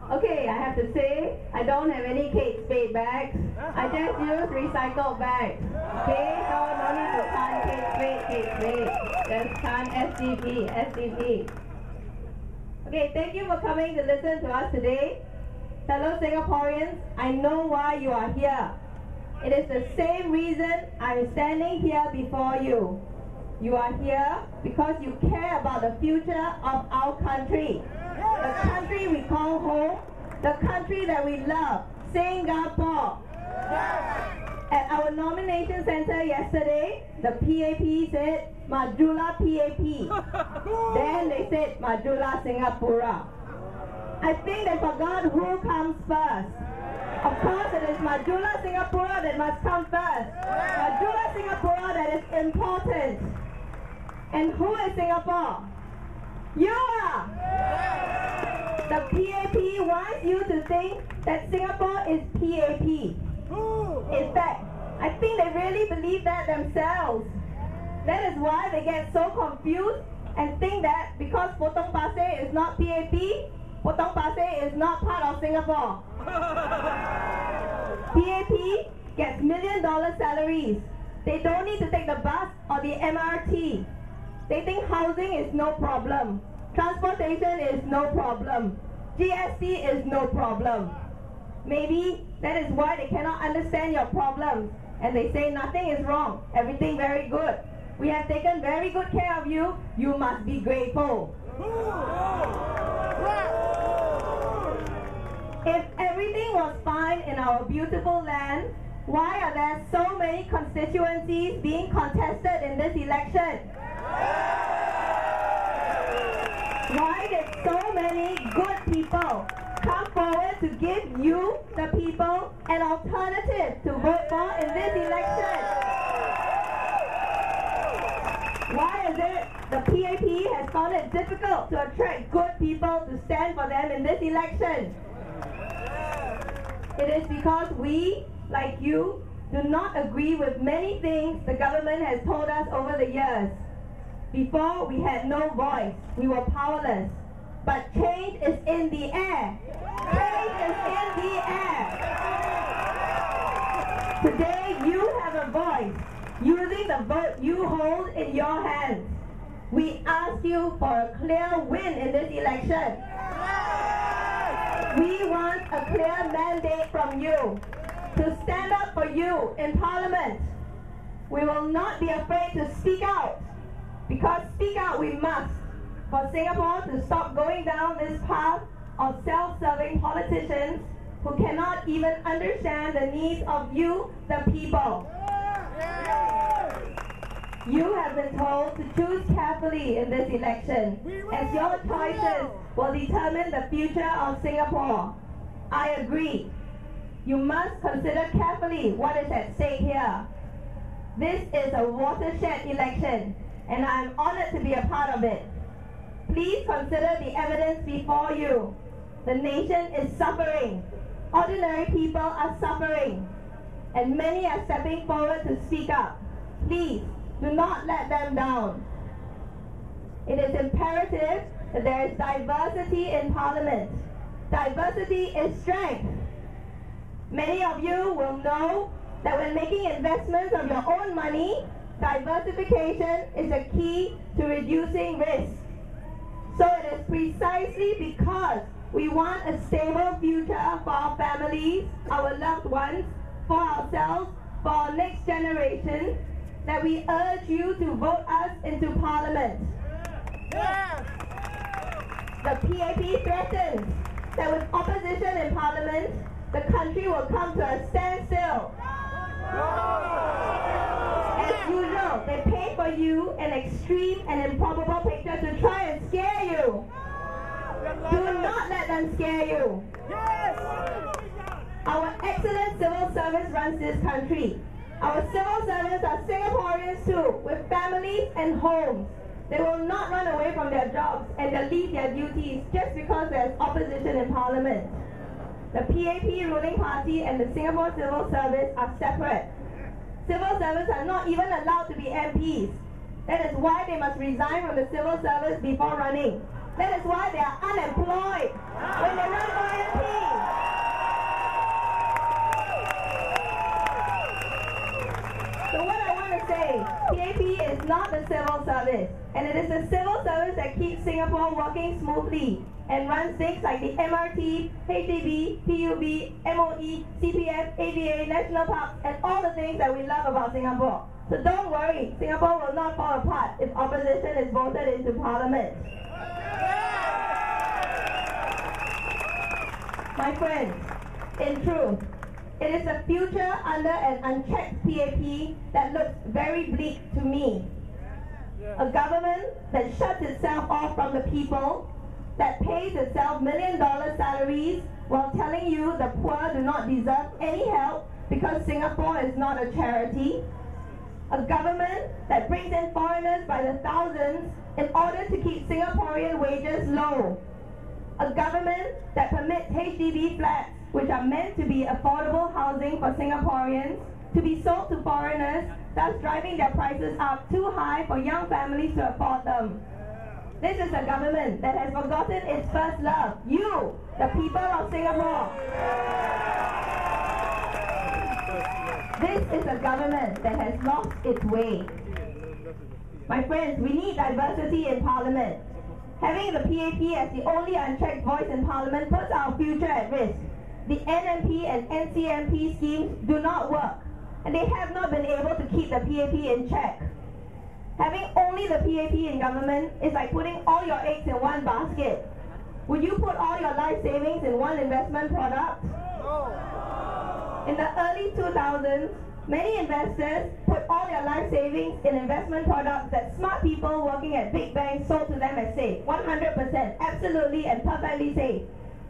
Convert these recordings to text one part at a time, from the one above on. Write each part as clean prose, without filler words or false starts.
Okay, I have to say, I don't have any Kate Spade bags. I just use recycled bags. Okay, so no need to chant Kate Spade. Just chant SDP. Okay, thank you for coming to listen to us today. Fellow Singaporeans, I know why you are here. It is the same reason I'm standing here before you. You are here because you care about the future of our country. The country we call home, the country that we love, Singapore. At our nomination center yesterday, the PAP said, Majulah PAP. Then they said, Majulah Singapura. I think they forgot who comes first. Of course, it is Majulah Singapura that must come first. Majulah Singapura that is important. And who is Singapore? You are! The PAP wants you to think that Singapore is PAP. In fact, I think they really believe that themselves. That is why they get so confused and think that because Potong Pasir is not PAP, Potong Pasir is not part of Singapore. PAP gets $1 million salaries. They don't need to take the bus or the MRT. They think housing is no problem. Transportation is no problem. GST is no problem. Maybe that is why they cannot understand your problems. And they say nothing is wrong. Everything very good. We have taken very good care of you. You must be grateful. If everything was fine in our beautiful land, why are there so many constituencies being contested in this election? Why did so many good people come forward to give you, the people, an alternative to vote for in this election? Why is it the PAP has found it difficult to attract good people to stand for them in this election? It is because we, like you, do not agree with many things the government has told us over the years. Before, we had no voice. We were powerless. But change is in the air. Change is in the air. Today, you have a voice. Using the vote you hold in your hands. We ask you for a clear win in this election. We want a clear mandate from you to stand up for you in Parliament. We will not be afraid to speak out, because speak out we must, for Singapore to stop going down this path of self-serving politicians who cannot even understand the needs of you, the people. You have been told to choose carefully in this election, as your choices will determine the future of Singapore. I agree. You must consider carefully what is at stake here. This is a watershed election, and I am honored to be a part of it. Please consider the evidence before you. The nation is suffering. Ordinary people are suffering, and many are stepping forward to speak up. Please, do not let them down. It is imperative that there is diversity in Parliament. Diversity is strength. Many of you will know that when making investments of your own money, diversification is a key to reducing risk. So it is precisely because we want a stable future for our families, our loved ones, for ourselves, for our next generation, that we urge you to vote us into Parliament. The PAP threatens that with opposition in Parliament, the country will come to a standstill. As usual, they paint for you an extreme and improbable picture to try and scare you. Do not let them scare you. Our excellent civil service runs this country. Our civil servants are Singaporeans too, with families and homes. They will not run away from their jobs and they'll leave their duties just because there's opposition in Parliament. The PAP ruling party and the Singapore Civil Service are separate. Civil servants are not even allowed to be MPs. That is why they must resign from the civil service before running. That is why they are unemployed when they run for MP. So what I want to say, PAP is not the civil service, and it is the civil service that keeps Singapore working smoothly and runs things like the MRT, HDB, PUB, MOE, CPF, AVA, national parks, and all the things that we love about Singapore. So don't worry, Singapore will not fall apart if opposition is voted into parliament. My friends, in truth, it is a future under an unchecked PAP that looks very bleak to me. A government that shuts itself off from the people, that pays itself million-dollar salaries while telling you the poor do not deserve any help because Singapore is not a charity. A government that brings in foreigners by the thousands in order to keep Singaporean wages low. A government that permits HDB flats, which are meant to be affordable housing for Singaporeans, to be sold to foreigners, thus driving their prices up too high for young families to afford them. This is a government that has forgotten its first love, you, the people of Singapore. This is a government that has lost its way. My friends, we need diversity in Parliament. Having the PAP as the only unchecked voice in Parliament puts our future at risk. The NMP and NCMP schemes do not work, and they have not been able to keep the PAP in check. Having only the PAP in government is like putting all your eggs in one basket. Would you put all your life savings in one investment product? No. In the early 2000s, many investors put all their life savings in investment products that smart people working at big banks sold to them as safe. 100%, absolutely and perfectly safe.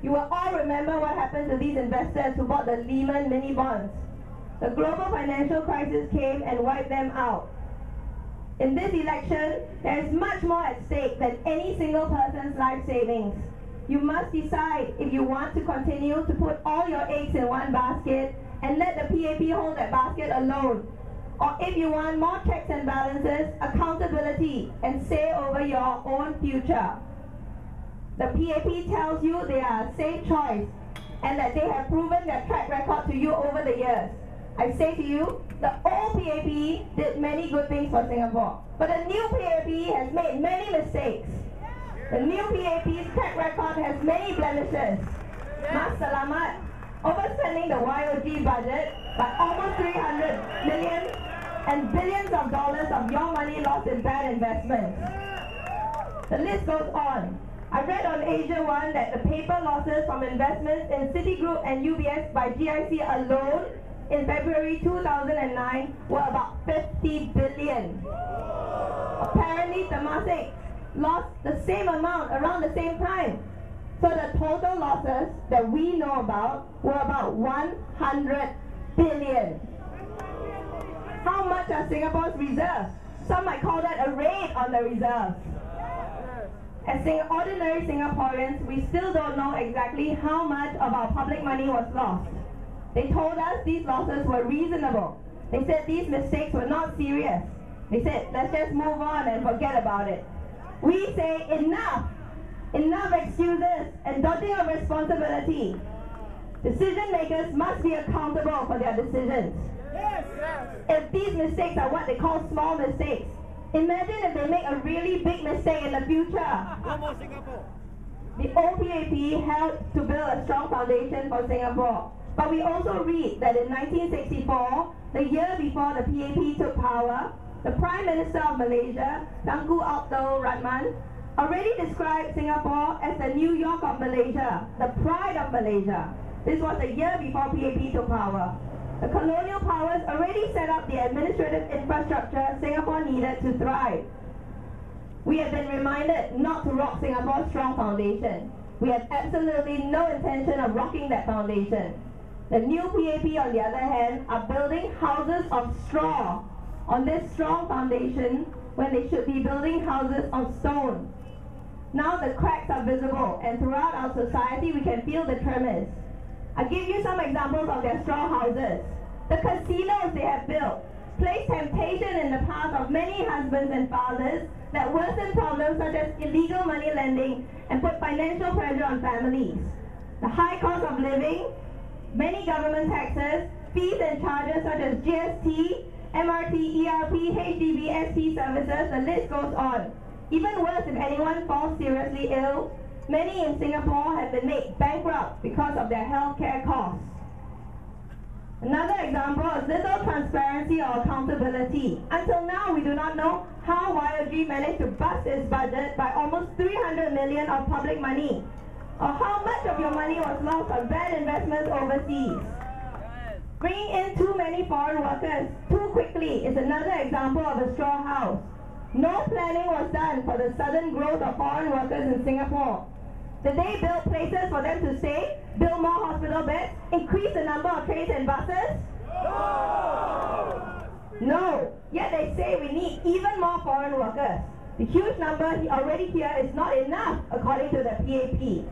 You will all remember what happened to these investors who bought the Lehman mini bonds. The global financial crisis came and wiped them out. In this election, there is much more at stake than any single person's life savings. You must decide if you want to continue to put all your eggs in one basket and let the PAP hold that basket alone, or if you want more checks and balances, accountability, and say over your own future. The PAP tells you they are a safe choice and that they have proven their track record to you over the years. I say to you, the old PAP did many good things for Singapore, but the new PAP has made many mistakes. The new PAP's track record has many blemishes. Mas Salamat, overspending the YOG budget by almost 300 million and billions of dollars of your money lost in bad investments. The list goes on. I read on Asia One that the paper losses from investments in Citigroup and UBS by GIC alone in February 2009 were about 50 billion. Apparently Temasek lost the same amount around the same time. So the total losses that we know about were about 100 billion. How much are Singapore's reserves? Some might call that a raid on the reserves. As ordinary Singaporeans, we still don't know exactly how much of our public money was lost. They told us these losses were reasonable. They said these mistakes were not serious. They said, let's just move on and forget about it. We say enough! Enough excuses and dodging of responsibility. Decision makers must be accountable for their decisions. Yes. If these mistakes are what they call small mistakes, imagine if they make a really big mistake in the future. The old PAP helped to build a strong foundation for Singapore. But we also read that in 1964, the year before the PAP took power, the Prime Minister of Malaysia, Tunku Abdul Rahman, already described Singapore as the New York of Malaysia, the pride of Malaysia. This was a year before PAP took power. The colonial powers already set up the administrative infrastructure Singapore needed to thrive. We have been reminded not to rock Singapore's strong foundation. We have absolutely no intention of rocking that foundation. The new PAP, on the other hand, are building houses of straw on this strong foundation when they should be building houses of stone. Now the cracks are visible, and throughout our society we can feel the tremors. I'll give you some examples of their straw houses. The casinos they have built, placed temptation in the path of many husbands and fathers that worsen problems such as illegal money lending and put financial pressure on families. The high cost of living, many government taxes, fees and charges such as GST, MRT, ERP, HDB, SP services, the list goes on. Even worse, if anyone falls seriously ill, many in Singapore have been made bankrupt because of their healthcare costs. Another example is little transparency or accountability. Until now, we do not know how YOG managed to bust its budget by almost 300 million of public money, or how much of your money was lost on bad investments overseas. Bringing in too many foreign workers too quickly is another example of a straw house. No planning was done for the sudden growth of foreign workers in Singapore. Did they build places for them to stay, build more hospital beds, increase the number of trains and buses? No. Yet they say we need even more foreign workers. The huge number already here is not enough, according to the PAP.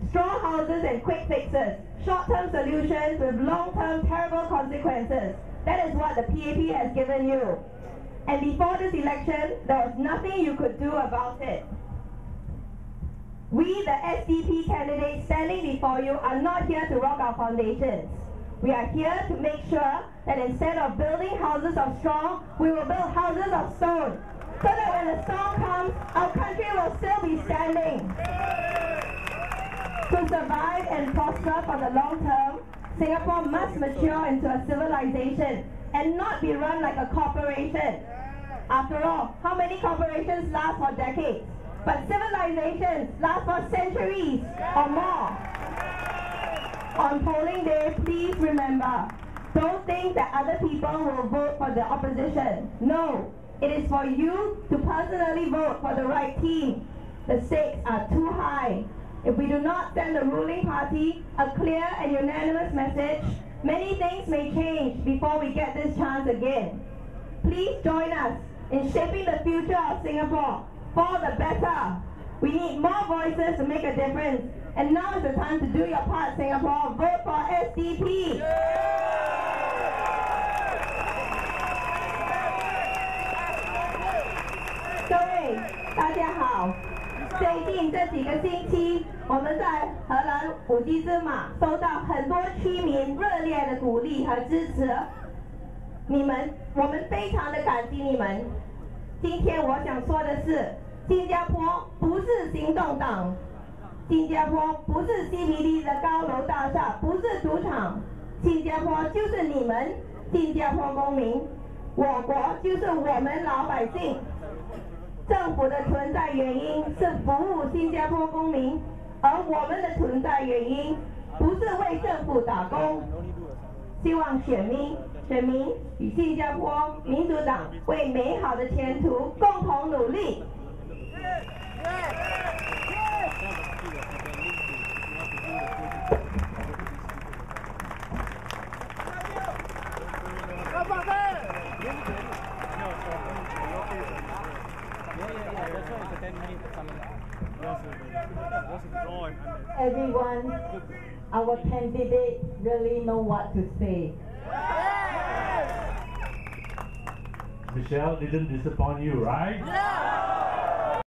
Straw houses and quick fixes, short-term solutions with long-term terrible consequences. That is what the PAP has given you. And before this election, there was nothing you could do about it. We, the SDP candidates standing before you, are not here to rock our foundations. We are here to make sure that instead of building houses of straw, we will build houses of stone. So that when the storm comes, our country will still be standing. To survive and prosper for the long term, Singapore must mature into a civilization and not be run like a corporation. After all, how many corporations last for decades? But civilizations last for centuries or more. On polling day, please remember, don't think that other people will vote for the opposition. No, it is for you to personally vote for the right team. The stakes are too high. If we do not send the ruling party a clear and unanimous message, many things may change before we get this chance again. Please join us in shaping the future of Singapore for the better. We need more voices to make a difference. And now is the time to do your part, Singapore. Vote for SDP. 各位大家好，最近这几个星期，我们在荷兰五鸡之马收到很多居民热烈的鼓励和支持。我们非常的感激你们。今天我想说的是，新加坡不是行动党，新加坡不是 CBD 的高楼大厦，不是赌场，新加坡就是你们，新加坡公民，我国就是我们老百姓。政府的存在原因是服务新加坡公民，而我们的存在原因不是为政府打工。希望选民与新加坡民主党为美好的前途共同努力。Everyone, our candidate really know what to say. Michelle didn't disappoint you, right?